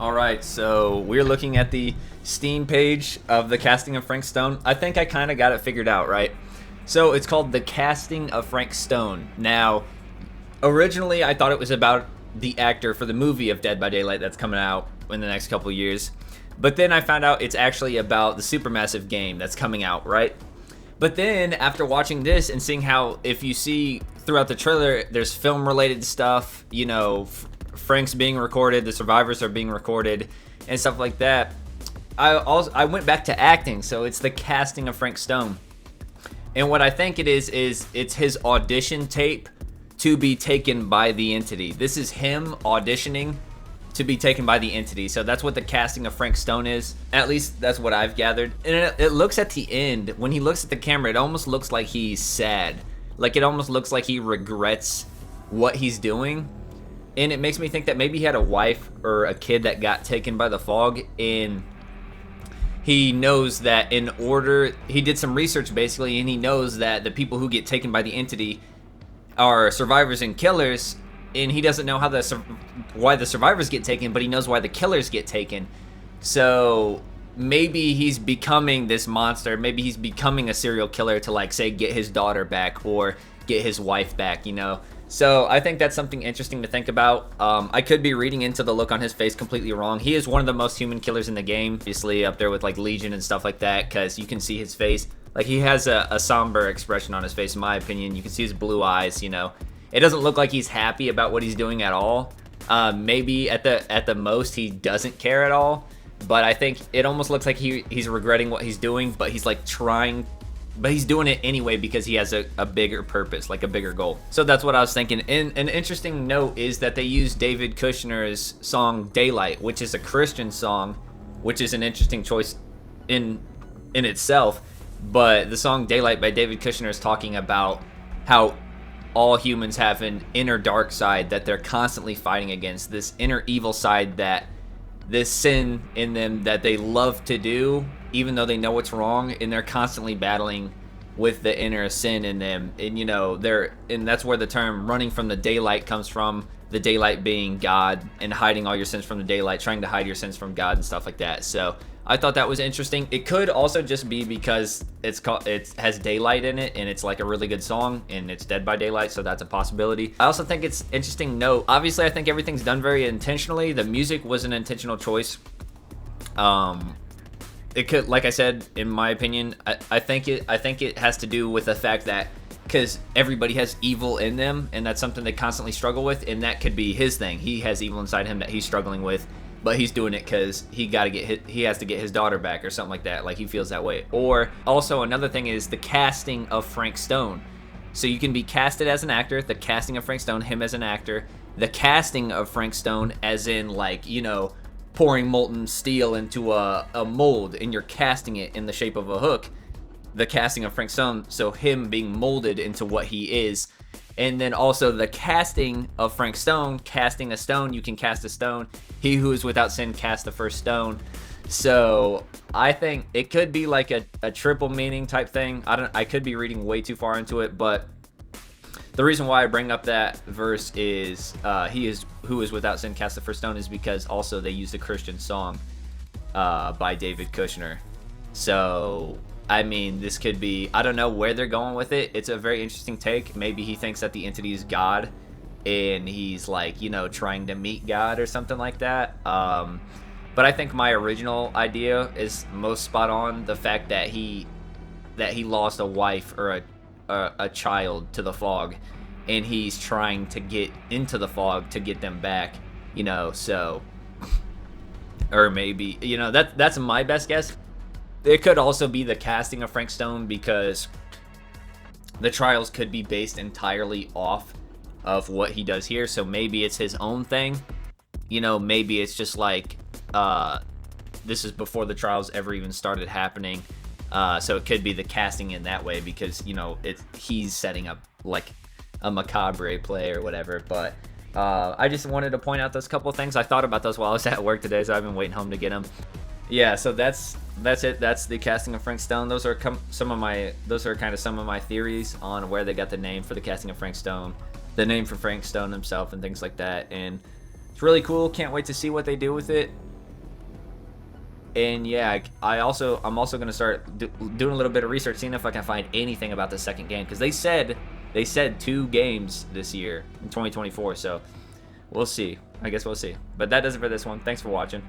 All right, so we're looking at the Steam page of the casting of Frank Stone. I think I kind of got it figured out, right? So it's called The Casting of Frank Stone. Now, originally I thought it was about the actor for the movie of Dead by Daylight that's coming out in the next couple of years. But then I found out it's actually about the Supermassive game that's coming out, right? But then after watching this and seeing how, if you see throughout the trailer, there's film related stuff, Frank's being recorded, the survivors are being recorded, and stuff like that. I went back to acting, so it's the casting of Frank Stone. And what I think it is it's his audition tape to be taken by the entity. This is him auditioning to be taken by the entity. So that's what the casting of Frank Stone is. At least that's what I've gathered. And it looks at the end, when he looks at the camera, it almost looks like he's sad. Like it almost looks like he regrets what he's doing. And it makes me think that maybe he had a wife or a kid that got taken by the fog, and he knows that he did some research basically, and he knows that the people who get taken by the entity are survivors and killers, and he doesn't know why the survivors get taken, but he knows why the killers get taken. So maybe he's becoming this monster. Maybe he's becoming a serial killer to, like, say, get his daughter back or get his wife back, So I think that's something interesting to think about. I could be reading into the look on his face completely wrong. He is one of the most human killers in the game, obviously up there with like Legion and stuff like that, because you can see his face. Like, he has a somber expression on his face, in my opinion. You can see his blue eyes. It doesn't look like he's happy about what he's doing at all. Maybe at the most he doesn't care at all. But I think it almost looks like he's regretting what he's doing, but he's like trying. But he's doing it anyway because he has a bigger purpose, like a bigger goal. So that's what I was thinking. And an interesting note is that they use David Kushner's song Daylight, which is a Christian song, which is an interesting choice in itself. But the song Daylight by David Kushner is talking about how all humans have an inner dark side that they're constantly fighting against, this inner evil side, that this sin in them that they love to do even though they know it's wrong, and they're constantly battling with the inner sin in them. And that's where the term running from the daylight comes from, the daylight being God, and hiding all your sins from the daylight, trying to hide your sins from God and stuff like that. So I thought that was interesting. It could also just be because it has daylight in it, and it's like a really good song, and it's Dead by Daylight, so that's a possibility. I also think it's interesting note. Obviously, I think everything's done very intentionally. The music was an intentional choice. It could, like I said, in my opinion, I think it has to do with the fact that because everybody has evil in them, and that's something they constantly struggle with, and that could be his thing. He has evil inside him that he's struggling with, but he's doing it because he has to get his daughter back or something like that. Like, he feels that way. Or also another thing is the casting of Frank Stone. So you can be casted as an actor, the casting of Frank Stone, him as an actor, the casting of Frank Stone as in, like, pouring molten steel into a mold, and you're casting it in the shape of a hook. The casting of Frank Stone, so him being molded into what he is. And then also the casting of Frank Stone, casting a stone, you can cast a stone. He who is without sin cast the first stone. So I think it could be like a triple meaning type thing. I could be reading way too far into it, but the reason why I bring up that verse is he is who is without sin cast the first stone is because also they used a Christian song by David Kushner. So I mean, this could be, I don't know where they're going with it. It's a very interesting take. Maybe he thinks that the entity is God, and he's like, trying to meet God or something like that. But I think my original idea is most spot on. The fact that he lost a wife or a child to the fog, and he's trying to get into the fog to get them back. So, or maybe that's my best guess. It could also be the casting of Frank Stone because the trials could be based entirely off of what he does here. So maybe it's his own thing. Maybe it's just like this is before the trials ever even started happening. So it could be the casting in that way because, he's setting up like a macabre play or whatever. But I just wanted to point out those couple of things. I thought about those while I was at work today, so I've been waiting home to get them. Yeah, so that's it. That's the casting of Frank Stone. Those are kind of some of my theories on where they got the name for the casting of Frank Stone, the name for Frank Stone himself, and things like that. And it's really cool. Can't wait to see what they do with it. And yeah, I'm also gonna start doing a little bit of research, seeing if I can find anything about the second game, because they said 2 games this year in 2024. So we'll see. I guess we'll see. But that does it for this one. Thanks for watching.